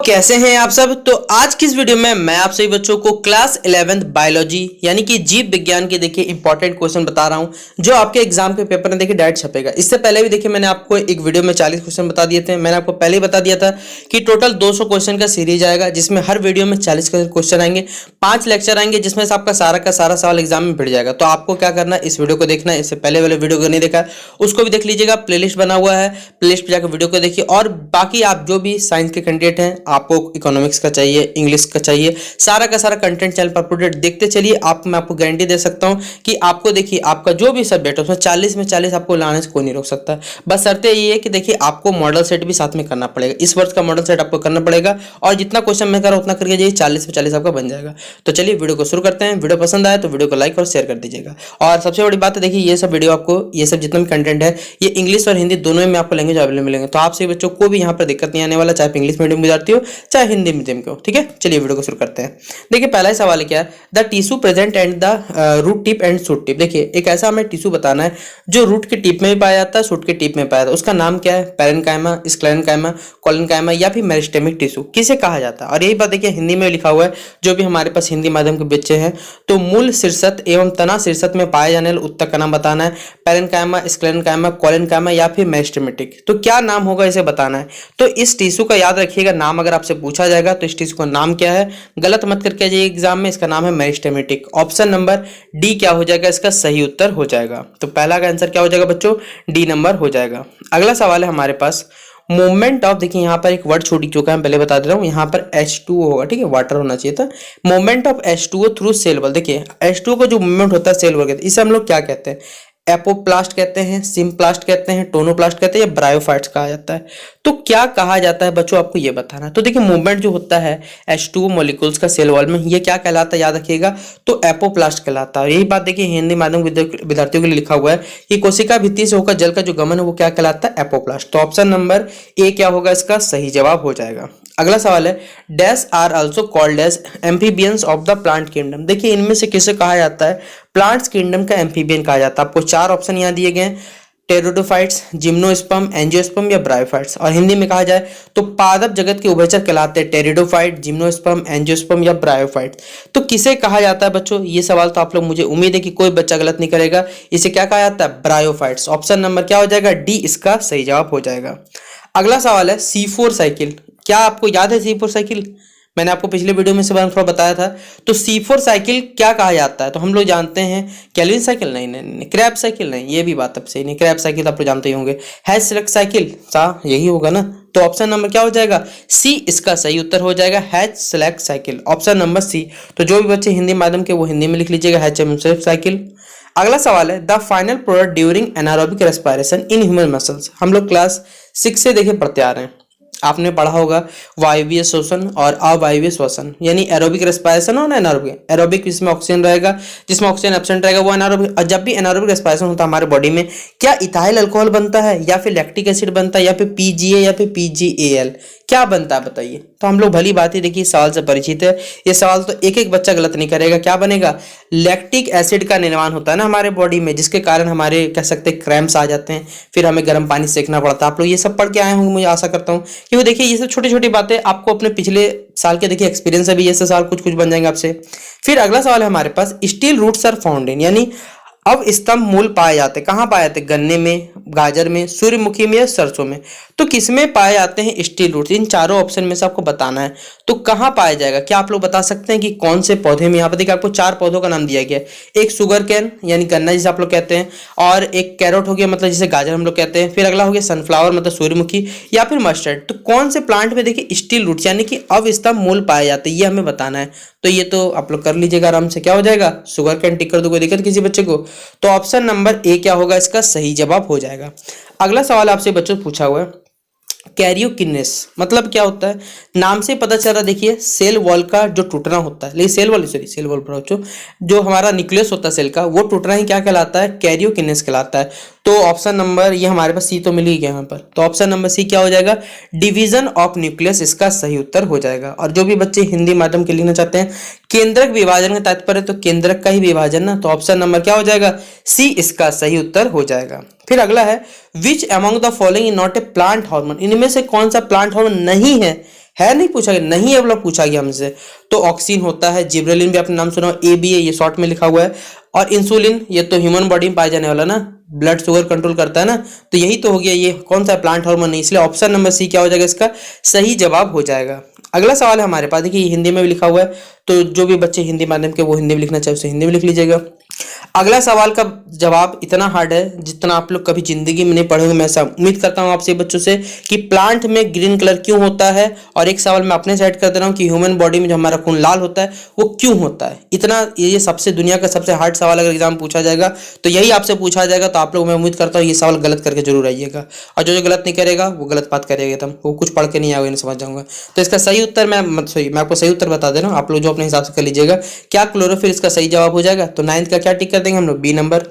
कैसे हैं आप सब। तो आज की इस वीडियो में मैं आप सभी बच्चों को क्लास 11th बायोलॉजी यानी कि जीव विज्ञान के देखिए इंपॉर्टेंट क्वेश्चन बता रहा हूं जो आपके एग्जाम के पेपर में देखिए डायरेक्ट छपेगा। इससे पहले भी देखिए मैंने आपको एक वीडियो में 40 क्वेश्चन बता दिए थे। मैंने आपको पहले ही बता दिया था कि टोटल 200 क्वेश्चन का सीरीज आएगा जिसमें हर वीडियो में 40 क्वेश्चन आएंगे, 5 लेक्चर आएंगे जिसमें से आपका सारा का सारा सवाल एग्जाम में भिड़ जाएगा। तो आपको क्या करना है, इस वीडियो को देखना है। इससे पहले वाले वीडियो को नहीं देखा उसको भी देख लीजिएगा, प्लेलिस्ट बना हुआ है, प्लेलिस्ट पे जाकर वीडियो को देखिए। और बाकी आप जो भी साइंस के कैंडिडेट हैं, आपको इकोनॉमिक्स का चाहिए, इंग्लिश का चाहिए, सारा का सारा कंटेंट चैनल पर अपलोडेड देखते चलिए। मैं आपको गारंटी दे सकता हूं कि आपको देखिए आपका जो भी सब्जेक्ट है उसमें 40 में 40 आपको लाने से कोई नहीं रोक सकता। बस शर्त ये है कि देखिए आपको मॉडल सेट भी साथ में करना पड़ेगा। इस वर्ष का मॉडल सेट आपको करना पड़ेगा और जितना क्वेश्चन मैं करा उतना करके जाइए, 40 में 40 आपका बन जाएगा। तो चलिए वीडियो को शुरू करते हैं। वीडियो पसंद आए तो वीडियो को लाइक और शेयर कर दीजिएगा। और सबसे बड़ी बात है, देखिए ये सब वीडियो आपको, ये सब जितना भी कंटेंट है ये इंग्लिश और हिंदी दोनों में आपको लैंग्वेज अवेलेबल मिलेंगे। तो आप सभी बच्चों को भी यहाँ पर दिक्कत नहीं आने वाला, चाहे इंग्लिश मीडियम विद्यार्थी हो चाहे हिंदी मीडियम के हो। ठीक है, चलिए वीडियो को शुरू करते हैं। देखिए पहला ही सवाल क्या है, the tissue present and the root tip and shoot tip. देखिए एक ऐसा हमें टिश्यू बताना है जो रूट के टिप में भी पाया जाता है, शूट के टिप में पाया जाता है। उसका नाम क्या है, पैरेन्काइमा, स्क्लेरेन्काइमा, कोलेन्काइमा या फिर मेरिस्टेमिक टिश्यू किसे कहा जाता है। और यही बात देखिए हिंदी में लिखा हुआ है, जो भी हमारे पास हिंदी माध्यम के बच्चे हैं। तो मूल शीर्षक एवं तना शीर्षक में पाए जाने वाले उत्तक का नाम बताना है, पैरेन्काइमा, स्क्लेरेन्काइमा, कोलेन्काइमा या फिर मेरिस्टेमेटिक। तो क्या नाम होगा इसे बताना है। तो इस टिश्यू का याद रखिएगा, नाम अगर आपसे पूछा जाएगा तो इस टिश्यू का नाम क्या है, गलत मत करके जाइए एग्जाम में। इसका नाम है मेरिस्टेमेटिक। ऑप्शन नंबर डी क्या हो जाएगा, इसका सही उत्तर हो जाएगा। तो पहला का आंसर क्या हो जाएगा बच्चों, डी नंबर हो जाएगा। अगला सवाल है हमारे पास मूवमेंट ऑफ, देखिए यहाँ पर एक वर्ड छूट चुका है, मैं पहले बता दे रहा हूँ। यहाँ पर H2O होगा, ठीक है, वाटर होना चाहिए था। Movement of H2O through cell wall. देखिए H2O का जो मूवमेंट होता है सेल वॉल के, इसे हम लोग क्या कहते हैं, एपोप्लास्ट कहते हैं, सिम्प्लास्ट कहते हैं, टोनोप्लास्ट कहते हैं या ब्रायोफाइट्स कहा जाता है। तो क्या कहा जाता है बच्चों, आपको ये बताना है। तो देखिए मूवमेंट जो होता है H2O मॉलिक्यूल्स का सेल वॉल में, ये क्या कहलाता है याद रखिएगा, तो एपोप्लास्ट कहलाता है। यही बात देखिए हिंदी माध्यम विद्यार्थियों के लिए लिखा हुआ है कि कोशिका भित्ति से होकर जल का जो गमन है वो क्या कहलाता है, एपोप्लास्ट। तो ऑप्शन नंबर ए क्या होगा, इसका सही जवाब हो जाएगा। अगला सवाल है, dash are also called as amphibians of the plant kingdom. देखिए इनमें से किसे कहा जाता है, प्लांट्स किंगडम का एम्फीबियन कहा जाता है। आपको 4 ऑप्शन यहाँ दिए गए हैं, टेरिडोफाइट्स, जिम्नोस्पर्म, एंजियोस्पर्म या ब्रायोफाइट्स। और हिंदी में कहा जाए तो पादप जगत के उभयचर कहलाते हैं टेरिडोफाइट, जिम्नोस्पर्म, एंजियोस्पर्म या ब्रायोफाइट। तो किसे कहा जाता है बच्चों, ये सवाल तो आप लोग, मुझे उम्मीद है कि कोई बच्चा गलत नहीं करेगा। इसे क्या कहा जाता है, ब्रायोफाइट्स। ऑप्शन नंबर क्या हो जाएगा, डी इसका सही जवाब हो जाएगा। अगला सवाल है C4 साइकिल। क्या आपको याद है C4 साइकिल, मैंने आपको पिछले वीडियो में से थोड़ा बताया था। तो C4 साइकिल क्या कहा जाता है, तो हम लोग जानते हैं कैल्विन साइकिल, नहीं, क्रैब साइकिल नहीं, ये भी बात अब सही नहीं, क्रैब साइकिल आप लोग जानते ही होंगे। हैज सेलेक्ट साइकिल, यही होगा ना। तो ऑप्शन नंबर क्या हो जाएगा, सी इसका सही उत्तर हो जाएगा, has select cycle, option number C. तो जो भी बच्चे हिंदी माध्यम के वो हिंदी में लिख लीजिएगा, हैज सेलेक्ट साइकिल। अगला सवाल है, the final product during anaerobic respiration in human muscles. हम लोग क्लास 6 से देखे पढ़ते आ रहे हैं, आपने पढ़ा होगा वायवीय श्वसन और अवायवीय श्वसन, यानी एरोबिक रेस्पिरेशन और एनारोबिक। एरोबिक जिसमें ऑक्सीजन रहेगा, जिसमें ऑक्सीजन एब्सेंट रहेगा वो एनारोबिक। और जब भी एनारोबिक रेस्पिरेशन होता है हमारे बॉडी में, क्या इथाइल अल्कोहल बनता है या फिर लैक्टिक एसिड बनता है या फिर PGA या फिर PGAL, क्या बनता है बताइए। तो हम लोग भली बात ही देखिए सवाल से परिचित है, ये सवाल तो एक एक बच्चा गलत नहीं करेगा। क्या बनेगा, लैक्टिक एसिड का निर्माण होता है ना हमारे बॉडी में, जिसके कारण हमारे कह सकते हैं क्रैम्प्स आ जाते हैं, फिर हमें गर्म पानी सेकना पड़ता है। आप लोग ये सब पढ़ के आए होंगे, मुझे आशा करता हूँ। क्योंकि देखिए ये सब छोटी छोटी बातें आपको अपने पिछले साल के देखिए एक्सपीरियंस है भी, ये सब सवाल कुछ कुछ बन जाएंगे आपसे। फिर अगला सवाल है हमारे पास, steel roots are found in, यानी अब स्तंभ मूल पाए जाते हैं, कहाँ पाए जाते हैं, गन्ने में, गाजर में, सूर्यमुखी में या सरसों में। तो किसमें पाए जाते हैं स्टील रूट्स, इन चारों ऑप्शन में से आपको बताना है। तो कहाँ पाया जाएगा, क्या आप लोग बता सकते हैं कि कौन से पौधे में। यहाँ पर देखिए आपको 4 पौधों का नाम दिया गया है, एक शुगर कैन यानी गन्ना जिसे आप लोग कहते हैं, और एक कैरोट हो गया मतलब जिसे गाजर हम लोग कहते हैं, फिर अगला हो गया सनफ्लावर मतलब सूर्यमुखी, या फिर मस्टर्ड। तो कौन से प्लांट में देखिए स्टील रूट्स यानी कि अवस्तंभ मूल पाए जाते हैं, ये हमें बताना है। तो ये तो आप लोग कर लीजिएगा आराम से, क्या हो जाएगा, शुगर कैन टिक कर दो, कोई दिक्कत किसी बच्चे को। तो ऑप्शन नंबर ए क्या होगा, इसका सही जवाब हो जाएगा। अगला सवाल आपसे बच्चों पूछा हुआ है, कैरियोकिनेस मतलब क्या होता है, नाम से पता चल रहा, देखिए सेल वॉल का जो टूटना होता है, लेकिन सेल वॉल पर जो हमारा न्यूक्लियस होता है सेल का, वो टूटना ही क्या कहलाता है, कैरियोकिनेस कहलाता है। तो ऑप्शन नंबर, ये हमारे पास सी तो मिल ही गया यहाँ पर, तो ऑप्शन नंबर सी क्या हो जाएगा, डिवीजन ऑफ न्यूक्लियस, इसका सही उत्तर हो जाएगा। और जो भी बच्चे हिंदी माध्यम के लिखना चाहते हैं, केंद्रक विभाजन का तात्पर्य तो केंद्रक का ही विभाजन ना, तो ऑप्शन नंबर क्या हो जाएगा, सी इसका सही उत्तर हो जाएगा। फिर अगला है, which among the following is not a plant hormone, इनमें से कौन सा प्लांट हार्मोन नहीं है है, नहीं पूछा गया, नहीं है बोला, पूछा गया हमसे। तो ऑक्सीन होता है, जिब्रेलिन भी आपने नाम सुना, ए बी है, ये शॉर्ट में लिखा हुआ है। और इंसुलिन, ये तो ह्यूमन बॉडी में पाया जाने वाला ना, ब्लड शुगर कंट्रोल करता है ना, तो यही तो हो गया, ये कौन सा प्लांट हार्मोन नहीं, इसलिए ऑप्शन नंबर सी क्या हो जाएगा, इसका सही जवाब हो जाएगा। अगला सवाल है हमारे पास, देखिए हिंदी में भी लिखा हुआ है, तो जो भी बच्चे हिंदी माध्यम के वो हिंदी में लिखना चाहे उसे हिंदी में लिख लीजिएगा। अगला सवाल का जवाब इतना हार्ड है जितना आप लोग कभी जिंदगी में नहीं पढ़ोगे। मैं ऐसा उम्मीद करता हूं आपसे बच्चों से कि प्लांट में ग्रीन कलर क्यों होता है, और एक सवाल मैं अपने साइड कर दे रहा हूं कि ह्यूमन बॉडी में जो हमारा खून लाल होता है वो क्यों होता है। इतना ये सबसे दुनिया का सबसे हार्ड सवाल अगर एग्जाम पूछा जाएगा तो यही आपसे पूछा जाएगा। तो आप लोग, मैं उम्मीद करता हूँ ये सवाल गलत करके जरूर आइएगा, और जो जो गलत नहीं करेगा वो गलत बात करेगा, एकदम वो कुछ पढ़ के नहीं आएगा, नहीं समझ जाऊंगा। तो इसका सही उत्तर मैं आपको सही उत्तर बता दे रहा हूँ, आप लोग जो अपने हिसाब से कर लीजिएगा। क्या क्लोरोफिल इसका सही जवाब हो जाएगा? तो 9th का क्या टिक कर देंगे हम लोग? B number.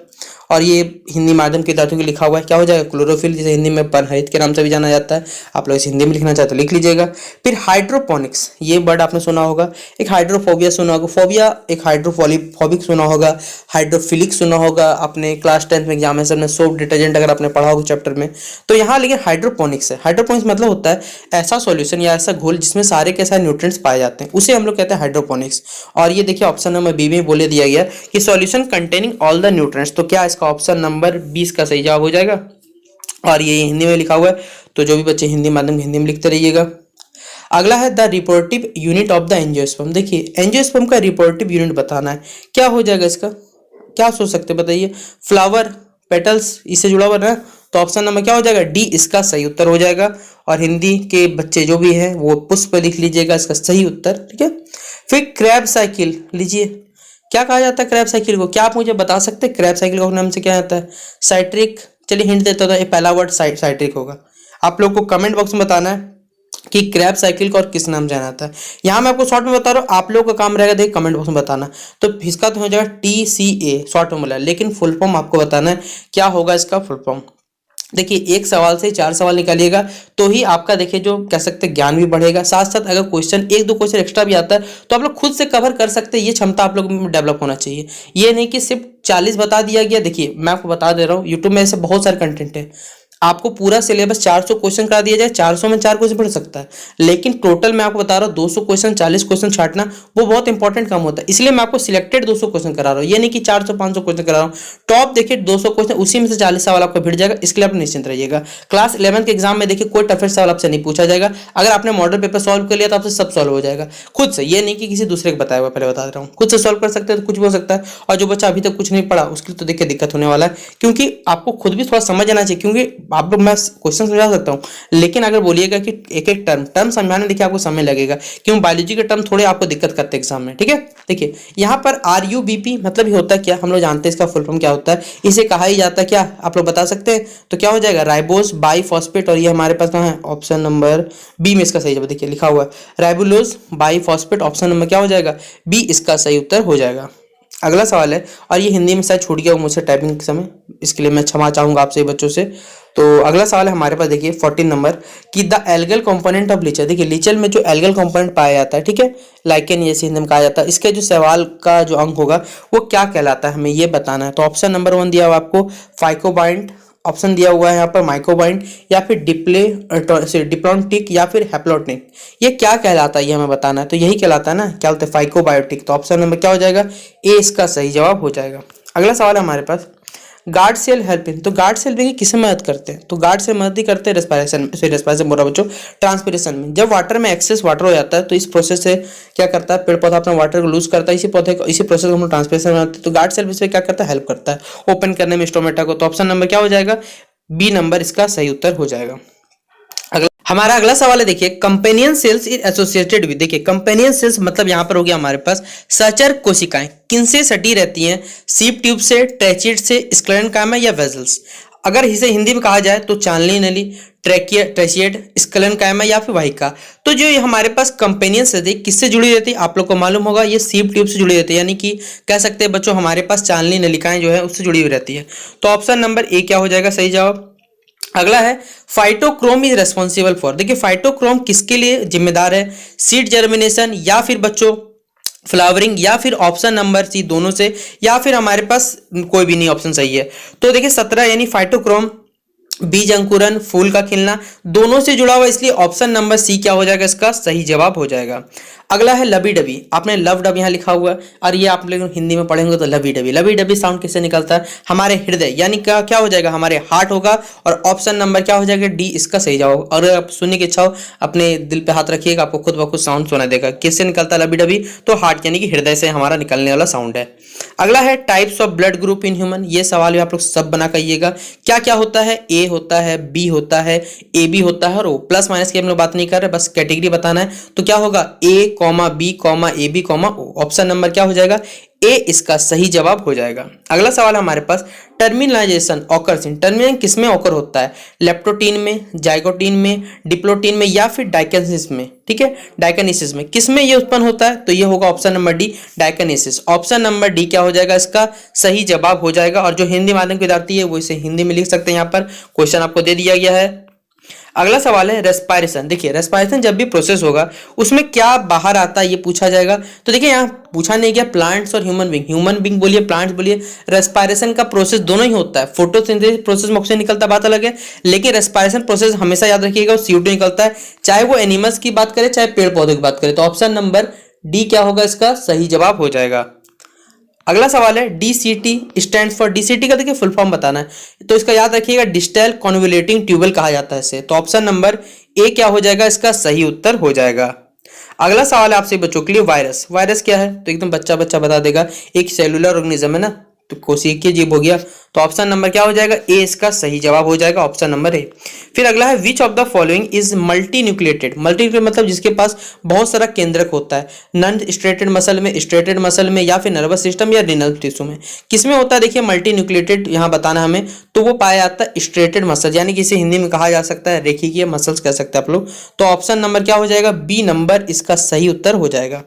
और ये हिंदी माध्यम के विद्यार्थियों के लिखा हुआ है, क्या हो जाएगा? क्लोरोफिल, जिसे हिंदी में परहरित के नाम से भी जाना जाता है। आप लोग इसे हिंदी में लिखना चाहते तो लिख लीजिएगा। फिर हाइड्रोपोनिक्स, ये वर्ड आपने सुना होगा। एक हाइड्रोफोबिया सुना होगा, फोबिया एक हाइड्रोफोबिक सुना होगा, हाइड्रोफिलिक सुना होगा अपने क्लास 10 में एग्जामिनेशन में, सोप डिटर्जेंट अगर आपने पढ़ा होगा चैप्टर में। तो यहाँ लेकिन हाइड्रोपोनिक्स है। हाइड्रोपोनिक्स मतलब होता है ऐसा सॉल्यूशन या ऐसा घोल जिसमें सारे के सारे न्यूट्रिएंट्स पाए जाते हैं, उसे हम लोग कहते हैं हाइड्रोपोनिक्स। और ये देखिए ऑप्शन नंबर बी में बोले दिया गया कि solution containing all the nutrients. तो क्या इसका ऑप्शन नंबर 20 का सही जवाब हो जाएगा। और ये हिंदी में लिखा हुआ है, तो जो भी बच्चे हिंदी माध्यम हिंदी में लिखते रहिएगा। अगला है the reproductive unit of the angiosperm. देखिए एंजियोस्पर्म का रिप्रोडक्टिव यूनिट बताना है, क्या हो जाएगा इसका? क्या सोच सकते हैं बताइए? फ्लावर, पेटल्स, इससे जुड़ा हुआ ना, तो ऑप्शन नंबर क्या हो जाएगा? डी इसका सही उत्तर हो जाएगा। और हिंदी के बच्चे जो भी हैं वो पुष्प लिख लीजिएगा इसका सही उत्तर, ठीक है। फिर क्रैब साइकिल लीजिए, क्या कहा जाता है क्रैब साइकिल को? क्या आप मुझे बता सकते हैं क्रैब साइकिल को नाम से क्या आता है? साइट्रिक, चलिए हिंट देता हूँ, ये पहला वर्ड साइट्रिक होगा। आप लोग को कमेंट बॉक्स में बताना है कि क्रैब साइकिल को और किस नाम से जाना जाता है। यहाँ मैं आपको शॉर्ट में बता रहा हूँ, आप लोगों का काम रहेगा देखिए कमेंट बॉक्स में बताना। तो इसका तो हो जाएगा TCA, शॉर्ट में बोला, लेकिन फुल फॉर्म आपको बताना है क्या होगा इसका फुल फॉर्म। देखिए एक सवाल से 4 सवाल निकालिएगा तो ही आपका देखिए जो कह सकते हैं ज्ञान भी बढ़ेगा, साथ साथ अगर क्वेश्चन 1-2 क्वेश्चन एक्स्ट्रा भी आता है तो आप लोग खुद से कवर कर सकते हैं। ये क्षमता आप लोग में डेवलप होना चाहिए, ये नहीं कि सिर्फ 40 बता दिया गया। देखिए मैं आपको बता दे रहा हूँ, यूट्यूब में ऐसे बहुत सारे कंटेंट है, आपको पूरा सिलेबस 400 क्वेश्चन करा दिया जाए, 400 में 4 क्वेश्चन पढ़ सकता है, लेकिन टोटल मैं आपको बता रहा हूँ 200 क्वेश्चन 40 क्वेश्चन छाटना वो बहुत इंपॉर्टेंट काम होता है। इसलिए मैं आपको सिलेक्टेड 200 क्वेश्चन करा रहा हूँ, ये नहीं कि 400-500 क्वेश्चन करा रहा हूँ। टॉप देखिए 200 क्वेश्चन, उसी में से 40 सवाल आपको भिड़ जाएगा, इसके लिए आप निश्चिंत रहिएगा। क्लास 11 के एग्जाम में देखिए कोई टफेस्ट सवाल आपसे नहीं पूछा जाएगा। अगर आपने मॉडल पेपर सॉल्व कर लिया तो आपसे सब सॉल्व हो जाएगा खुद से, ये नहीं कि किसी दूसरे को बताया हुआ, पहले बता रहा हूँ, खुद से सॉल्व कर सकते हैं तो कुछ भी हो सकता है। और जो बच्चा अभी तक कुछ नहीं पढ़ा उसके लिए तो देखिए दिक्कत होने वाला है, क्योंकि आपको खुद भी थोड़ा समझ आना चाहिए। क्योंकि आप लोग, मैं क्वेश्चन समझा सकता हूँ, लेकिन अगर बोलिएगा कि एक एक टर्म समझाने में देखिए आपको समय लगेगा, क्यों बायोलॉजी के टर्म थोड़े आपको दिक्कत करते हैं एग्जाम में, ठीक है। देखिए यहाँ पर RUBP मतलब ये होता है क्या, हम लोग जानते हैं इसका फुल फॉर्म क्या होता है, इसे कहा ही जाता है क्या, आप लोग बता सकते हैं? तो क्या हो जाएगा? Ribose biphosphate. और ये हमारे पास कहाँ है? ऑप्शन नंबर बी में इसका सही जवाब देखिए लिखा हुआ है, राइबोलोज बाइफॉस्फेट। ऑप्शन नंबर क्या हो जाएगा? बी इसका सही उत्तर हो जाएगा। अगला सवाल है, और ये हिंदी में शायद छूट गया मुझसे टाइपिंग के समय, इसके लिए मैं क्षमा चाहूंगा आपसे बच्चों से। तो अगला सवाल है हमारे पास देखिए 14 नंबर कि द एल्गल कंपोनेंट ऑफ लीचर। देखिए लीचर में जो एल्गल कंपोनेंट पाया जाता है, ठीक है, लाइकेन जैसे हिंदी में कहा जाता है, इसके जो सवाल का जो अंक होगा वो क्या कहलाता है, हमें ये बताना है। तो ऑप्शन नंबर 1 दिया हुआ आपको फाइकोबाइंड, ऑप्शन दिया हुआ है यहाँ पर माइकोबाइंड, या फिर डिप्लॉन्टिक, या फिर हैप्लोटिक। ये क्या कहलाता है ये हमें बताना है। तो यही कहलाता है ना, क्या बोलते हैं? फाइकोबायोटिक। तो ऑप्शन नंबर क्या हो जाएगा? ए इसका सही जवाब हो जाएगा। अगला सवाल है हमारे पास गार्ड सेल हेल्पिंग। तो गार्ड सेल देखिए किसे मदद करते हैं? तो गार्ड सेल मदद ही करते हैं रेस्पिरेशन बोला बच्चों, ट्रांसपिरेशन में। जब वाटर में एक्सेस वाटर हो जाता है तो इस प्रोसेस से क्या करता है, पेड़ पौधा अपना वाटर को लूज करता है, इसी प्रोसेस को हम ट्रांसपिरेशन बनाते हैं। तो गार्ड सेल इसमें क्या करता है? हेल्प करता है ओपन करने में स्टोमेटा को। तो ऑप्शन नंबर क्या हो जाएगा? बी नंबर इसका सही उत्तर हो जाएगा। हमारा अगला सवाल है देखिए companion cells is associated with. देखिए कंपेनियन सेल्स मतलब यहां पर हो गया हमारे पास सहचर कोशिकाएं, किनसे सटी रहती हैं? सीप ट्यूब से, ट्रैचिड से, स्क्लेरेन्काइमा या वेसल्स। अगर इसे हिंदी में कहा जाए तो चांदनी नली, ट्रैचिएड, स्क्लेरेन्काइमा या फिर वाहिका। तो जो ये हमारे पास कंपेनियन सेल्स है किससे जुड़ी रहती है? आप लोग को मालूम होगा ये सीप ट्यूब से जुड़ी रहती है, यानी कि कह सकते हैं बच्चों हमारे पास चांदनी नलिकाएं जो है उससे जुड़ी हुई रहती है। तो ऑप्शन नंबर ए क्या हो जाएगा सही जवाब। अगला है फाइटोक्रोम इज रेस्पॉन्सिबल फॉर। देखिए फाइटोक्रोम किसके लिए जिम्मेदार है? सीड जर्मिनेशन, या फिर बच्चों फ्लावरिंग, या फिर ऑप्शन नंबर सी दोनों से, या फिर हमारे पास कोई भी नहीं ऑप्शन सही है। तो देखिए 17 यानी फाइटोक्रोम बीज अंकुरन, फूल का खिलना, दोनों से जुड़ा हुआ, इसलिए ऑप्शन नंबर सी क्या हो जाएगा, इसका सही जवाब हो जाएगा। अगला है लबी डबी। आपने लव डब यहाँ लिखा हुआ है और ये आप लोग हिंदी में पढ़ेंगे तो लबी डबी। लबी डबी साउंड किससे निकलता है, हमारे हृदय, यानी क्या क्या हो जाएगा, हमारे हार्ट होगा। और ऑप्शन नंबर क्या हो जाएगा, डी इसका सही जवाब। और अगर आप सुनने की इच्छा हो अपने दिल पे हाथ रखिएगा, आपको खुद ब खुद साउंड सुनाई देगा। किससे निकलता है लबी डबी, तो हार्ट यानी कि हृदय से हमारा निकलने वाला साउंड है। अगला है types of blood group in human. ये सवाल भी आप लोग सब बना करिएगा, क्या क्या होता है, ए होता है, बी होता है, ए बी होता है, और ओ। प्लस माइनस की हम लोग बात नहीं कर रहे, बस कैटेगरी बताना है। तो क्या होगा, A comma B comma A B comma O. Option number क्या हो जाएगा, ए इसका सही जवाब हो जाएगा। अगला सवाल हमारे पास, टर्मिनाइजेशन ऑकर्स इन। टर्मिनेशन किसमें ऑकर होता है, लेप्टोटीन में, जाइगोटीन में, डिप्लोटीन में, या फिर डाइकेनेसिस में। ठीक है, डाइकेनेसिस में किसमें ये उत्पन्न होता है, तो ये होगा option number D, डाइकेनेसिस। Option number D क्या हो जाएगा, इसका सही जवाब हो जाएगा। और जो हिंदी माध्यम के विद्यार्थी है वो इसे हिंदी में लिख सकते हैं, यहाँ पर क्वेश्चन आपको दे दिया गया है। अगला सवाल है रेस्पायरेशन। देखिए रेस्पायरेशन जब भी प्रोसेस होगा उसमें क्या बाहर आता है ये पूछा जाएगा। तो देखिए यहाँ पूछा नहीं गया प्लांट्स और ह्यूमन बींग, ह्यूमन बींग बोलिए प्लांट्स बोलिए, रेस्पायरेशन का प्रोसेस दोनों ही होता है। फोटोसिंथेसिस प्रोसेस में ऑक्सीजन निकलता बात अलग है, लेकिन रेस्पायरेशन प्रोसेस हमेशा याद रखिएगा CO2 निकलता है, चाहे वो एनिमल्स की बात करें चाहे पेड़ पौधों की बात करें। तो ऑप्शन नंबर डी क्या होगा, इसका सही जवाब हो जाएगा। अगला सवाल है DCT स्टैंड फॉर, DCT का देखिए फुल फॉर्म बताना है, तो इसका याद रखिएगा डिस्टल कॉन्वोल्यूटिंग ट्यूबल कहा जाता है इसे। तो ऑप्शन नंबर ए क्या हो जाएगा, इसका सही उत्तर हो जाएगा। अगला सवाल है आपसे बच्चों के लिए, वायरस। वायरस क्या है, तो एकदम बच्चा बच्चा बता देगा, एक सेलुलर ऑर्गेनिज्म है ना, तो कोशिकीय जीव हो गया। तो ऑप्शन नंबर क्या हो जाएगा, ए इसका सही जवाब हो जाएगा, ऑप्शन नंबर ए। फिर अगला है विच of the following is multi nucleated. Multi मतलब जिसके पास बहुत सारा केंद्रक होता है, नॉन स्ट्रेटेड मसल में, स्ट्रेटेड मसल में, या फिर नर्वस सिस्टम या रीनल टिश्यू में। किसमें होता है, देखिए मल्टी न्यूक्लिएटेड यहाँ बताना हमें, तो वो पाया जाता है स्ट्रेटेड मसल, यानी कि इसे हिंदी में कहा जा सकता है रेखीय मसल्स कह सकते हैं आप लोग। तो ऑप्शन नंबर क्या हो जाएगा, बी नंबर इसका सही उत्तर हो जाएगा।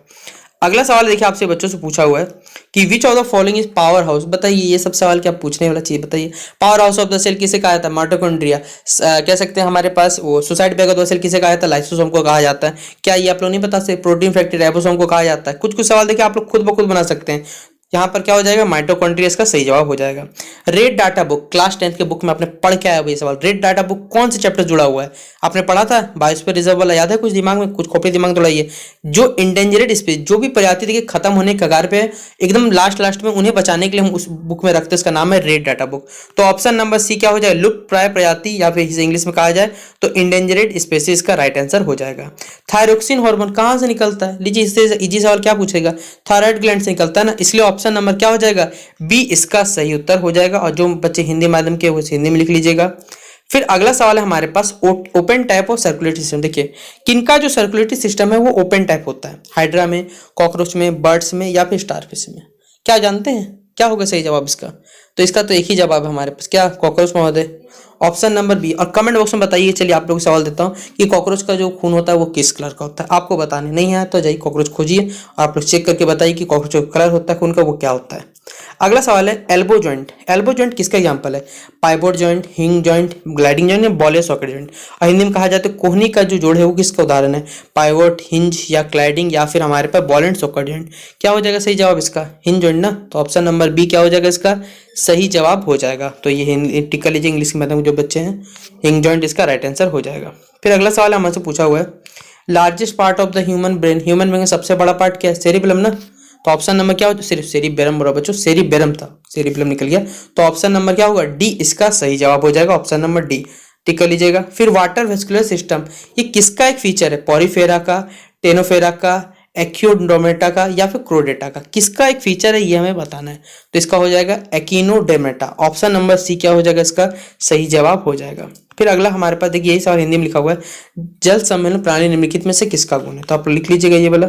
अगला सवाल देखिए आपसे बच्चों से पूछा हुआ है कि which of the following is power house. बताइए ये सब सवाल क्या पूछने वाला चीज बताइए। Power house of the cell किसे कहा जाता है, माइटोकॉन्ड्रिया कह सकते हैं। हमारे पास वो suicide bag of the cell किसे कहा जाता है, लाइसोसोम को कहा जाता है। क्या ये आप लोग नहीं पता से प्रोटीन फैक्ट्री राइबोसोम को कहा जाता है। कुछ कुछ सवाल देखिए आप लोग खुद ब खुद बना सकते हैं। यहाँ पर क्या हो जाएगा, माइटोकॉन्ड्रिया इसका सही जवाब हो जाएगा। Red data book, class 10th के बुक में आपने पढ़ के आया हुआ ये सवाल। रेड डाटा बुक कौन से चैप्टर जुड़ा हुआ है, आपने पढ़ा था बायोस्फीयर रिजर्व वाला, याद है कुछ दिमाग में, कुछ खोपड़ी दिमाग दौड़ाइए। जो इंडेंजरेड स्पीसीज, जो भी प्रजाति देखिए खत्म होने के कगार पे है, एकदम लास्ट में उन्हें बचाने के लिए हम उस बुक में रखते हैं, इसका नाम है रेड डाटा बुक। तो ऑप्शन नंबर सी क्या हो जाएगा, लुप्त प्राय प्रजाति, या फिर इसे इंग्लिश में कहा जाए तो इंडेंजरेड स्पीसीज का राइट आंसर हो जाएगा। थायरोक्सिन हार्मोन कहाँ से निकलता है, लीजिए इससे इजी सवाल क्या पूछेगा, थायराइड ग्लैंड से निकलता है ना, इसलिए ऑप्शन नंबर क्या हो जाएगा, बी इसका सही उत्तर हो जाएगा। और जो बच्चे हिंदी माध्यम के वो हिंदी में लिख लीजिएगा। फिर अगला सवाल है हमारे पास open type of circulatory system. देखिए किनका जो सर्कुलेटरी सिस्टम है वो ओपन टाइप होता है, हाइड्रा में, कॉकरोच में, बर्ड्स में, या फिर स्टारफिश में। क्या जानते हैं क्या होगा सही जवाब इसका, तो इसका तो एक ही जवाब है हमारे पास, क्या, कॉकरोच महोदय, ऑप्शन नंबर बी। और कमेंट बॉक्स में बताइए, चलिए आप लोग को सवाल देता हूँ कि कॉकरोच का जो खून होता है वो किस कलर का होता है। आपको बताने नहीं है तो जाइए कॉकरोच खोजिए और आप लोग चेक करके बताइए कि कॉकरोच का कलर होता है खून का वो क्या होता है। अगला सवाल है एल्बो जॉइंट। एल्बो जॉइंट किसका एग्जांपल है, पाइवोट जॉइंट, हिंग जॉइंट, ग्लाइडिंग जॉइंट या बॉल या सॉकेट जॉइंट। और हिंदी में कहा जाता है कोहनी का जो जोड़ है वो किसका उदाहरण है, पाइवोट, हिंज या ग्लाइडिंग, या फिर हमारे पास बॉल एंड सॉकेट जॉइंट। क्या हो जाएगा सही जवाब इसका, हिंज जॉइंट ना। तो ऑप्शन नंबर बी क्या हो जाएगा इसका सही जवाब हो जाएगा। तो ये टिक कर लीजिए इंग्लिश के माध्यम जो बच्चे हैं, हिंग जॉइंट इसका राइट आंसर हो जाएगा। फिर अगला सवाल हमसे पूछा हुआ है largest part of the human brain. Human brain का सबसे बड़ा पार्ट क्या है, सेरिबेलम ना। तो ऑप्शन नंबर क्या हो, सिर्फ सेरिबेरम बोला बच्चों, सेरिबेरम था, सेरिबेलम निकल गया। तो ऑप्शन नंबर क्या होगा, डी इसका सही जवाब हो जाएगा, ऑप्शन नंबर डी टिक कर लीजिएगा। फिर वाटर वेस्कुलर सिस्टम ये किसका एक फीचर है, पॉरीफेरा का, टेनोफेरा का, एक्योडोमेटा का, या फिर क्रोडेटा का। किसका एक फीचर है ये हमें बताना है। तो इसका हो जाएगा एकिनोडेमेटा, ऑप्शन नंबर सी क्या हो जाएगा इसका सही जवाब हो जाएगा। फिर अगला हमारे पास देखिए यही सवाल हिंदी में लिखा हुआ है, जल सम्मेलन प्राणी निम्नलिखित में से किसका गुण है। तो आप लिख लीजिएगा ये वाला।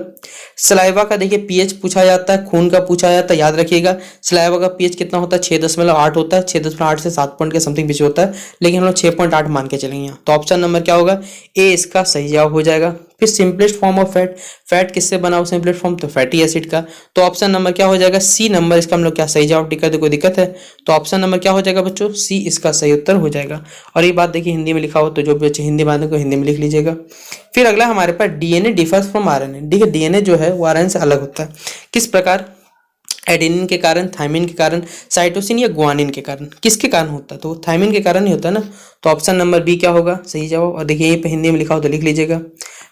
सलाइवा का देखिए पीएच पूछा जाता है, खून का पूछा जाता है, याद रखिएगा सलाइवा का पीएच कितना होता है, 6.8 होता है, 6.8 से 7 पॉइंट के समथिंग बीच होता है, लेकिन हम लोग 6.8 मान के चलेंगे यहाँ। तो ऑप्शन नंबर क्या होगा, ए इसका सही जवाब हो जाएगा। फिर simplest form of fat, fat किससे बना हो सिंपलेस्ट फॉर्म, तो फैटी एसिड का। तो ऑप्शन नंबर क्या हो जाएगा, सी नंबर इसका हम लोग क्या सही जवाब टिक कर दे, कोई दिक्कत है। तो ऑप्शन नंबर क्या हो जाएगा बच्चों, सी इसका सही उत्तर हो जाएगा। और ये बात देखिए हिंदी में लिखा हो तो जो भी बच्चे हिंदी मानते को हिंदी में लिख लीजिएगा। फिर अगला हमारे पास डीएनए डिफर्स फ्रॉम आरएनए। देखिए डीएनए जो है वो आरएनए से अलग होता है, किस प्रकार, एडेनिन के कारण, थायमिन के कारण, साइटोसिन या गुआनिन के कारण। किसके कारण होता है? तो थायमिन के कारण ही होता है ना। तो ऑप्शन नंबर बी क्या होगा सही जवाब। और देखिए यहीं पे हिंदी में लिखा हो तो लिख लीजिएगा।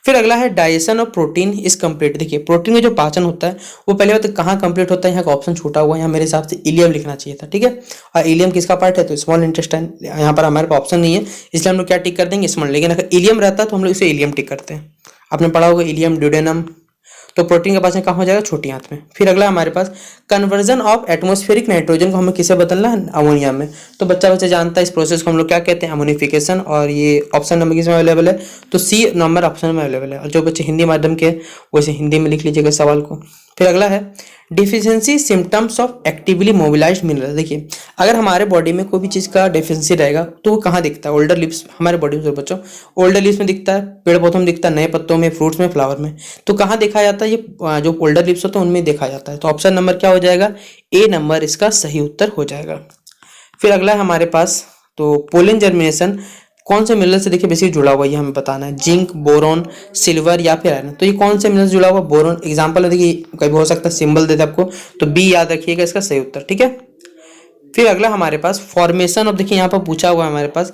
फिर अगला है digestion of protein is complete. देखिए प्रोटीन का जो पाचन होता है वो पहले बात कहाँ कंप्लीट होता है, यहाँ का ऑप्शन छूटा हुआ है, यहाँ मेरे हिसाब से इलियम लिखना चाहिए था, ठीक है। और इलियम किसका पार्ट है? तो स्मॉल इंटेस्टाइन। यहाँ पर हमारे पास ऑप्शन नहीं है, इसलिए हम लोग क्या टिक कर देंगे? स्मॉल। लेकिन अगर इलियम रहता तो हम लोग इसे इलियम टिक करते हैं। आपने पढ़ा होगा इलियम, ड्यूडेनम। तो प्रोटीन का पाचन कहाँ हो जाएगा? छोटी आंत में। फिर अगला हमारे पास कन्वर्जन ऑफ एटमॉस्फेरिक नाइट्रोजन को हमें किसे बदलना है? अमोनिया में। तो बच्चा जानता है इस प्रोसेस को हम लोग क्या कहते हैं? अमोनिफिकेशन। और ये ऑप्शन नंबर किसमें अवेलेबल है? तो सी नंबर ऑप्शन में अवेलेबल है। और जो बच्चे हिंदी माध्यम के वैसे हिंदी में लिख लीजिएगा सवाल को। फिर अगला है deficiency symptoms of actively mobilised mineral. देखिए अगर हमारे बॉडी में कोई भी चीज़ का डेफिशिएंसी रहेगा तो वो कहाँ दिखता है? ओल्डर लिप्स, हमारे बॉडी में बच्चों ओल्डर लिप्स में दिखता है, पेड़ पौधों में दिखता है, नए पत्तों में, फ्रूट्स में, फ्लावर में। तो कहाँ देखा जाता है? ये जो ओल्डर लिप्स होते हैं उनमें देखा जाता है। तो ऑप्शन नंबर क्या हो जाएगा? ए नंबर इसका सही उत्तर हो जाएगा। फिर अगला है हमारे पास तो पोलन जर्मिनेशन कौन से मिनरल से देखिए बेसिक जुड़ा हुआ है, ये हमें बताना है। जिंक, बोरॉन, सिल्वर या फिर आयरन। तो ये कौन से मिनरल से जुड़ा हुआ? बोरॉन। एग्जांपल देखिए कभी हो सकता है सिंबल देते आपको, तो बी याद रखिएगा इसका सही उत्तर, ठीक है। फिर अगला हमारे पास फॉर्मेशन ऑफ, देखिए यहाँ पर पूछा हुआ है हमारे पास,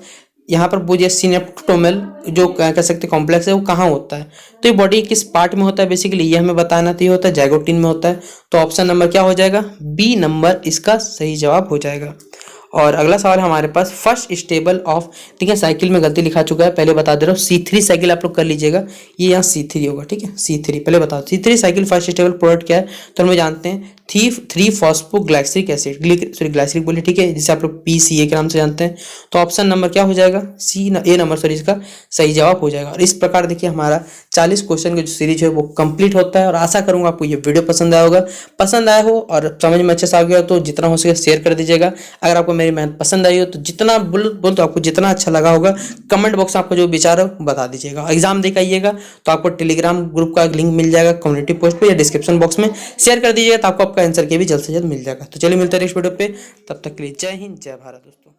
यहाँ पर पूछे सिनेप्टोमेल जो कह सकते हैं कॉम्प्लेक्स है वो कहाँ होता है? तो ये बॉडी किस पार्ट में होता है बेसिकली ये हमें बताना, तो ये होता है जाइगोटिन में होता है। तो ऑप्शन नंबर क्या हो जाएगा? बी नंबर इसका सही जवाब हो जाएगा। और अगला सवाल हमारे पास फर्स्ट स्टेबल ऑफ, ठीक है साइकिल में गलती लिखा चुका है, पहले बता दे रहा हूँ C3 साइकिल आप लोग कर लीजिएगा, ये यहाँ C3 होगा, ठीक है C3 पहले बताओ C3 cycle first stable product क्या है? तो हम जानते हैं थ्री फॉस्फोग्लाइसिक एसिड, सॉरी ग्लाइसिक बोलिए, ठीक है जिसे आप लोग PCA के नाम से जानते हैं। तो ऑप्शन नंबर क्या हो जाएगा? ए नंबर सॉरी इसका सही जवाब हो जाएगा। और इस प्रकार देखिए हमारा 40 क्वेश्चन का जो सीरीज है वो कंप्लीट होता है। और आशा करूंगा आपको ये वीडियो पसंद आया होगा, पसंद आया हो और समझ में अच्छे से आ गया तो जितना हो सके शेयर कर दीजिएगा। अगर आपको मेरी मेहनत पसंद आई हो तो जितना बोल तो आपको जितना अच्छा लगा होगा कमेंट बॉक्स में आपको जो विचार हो बता दीजिएगा। एग्जाम दे के आइएगा तो आपको टेलीग्राम ग्रुप का लिंक मिल जाएगा कम्युनिटी पोस्ट पे या डिस्क्रिप्शन बॉक्स में, शेयर कर दीजिएगा तो आपको आपका आंसर के भी जल्द से जल्द मिल जाएगा। तो चलिए मिलते हैं नेक्स्ट वीडियो पे, तब तक के लिए जय हिंद जय भारत दोस्तों।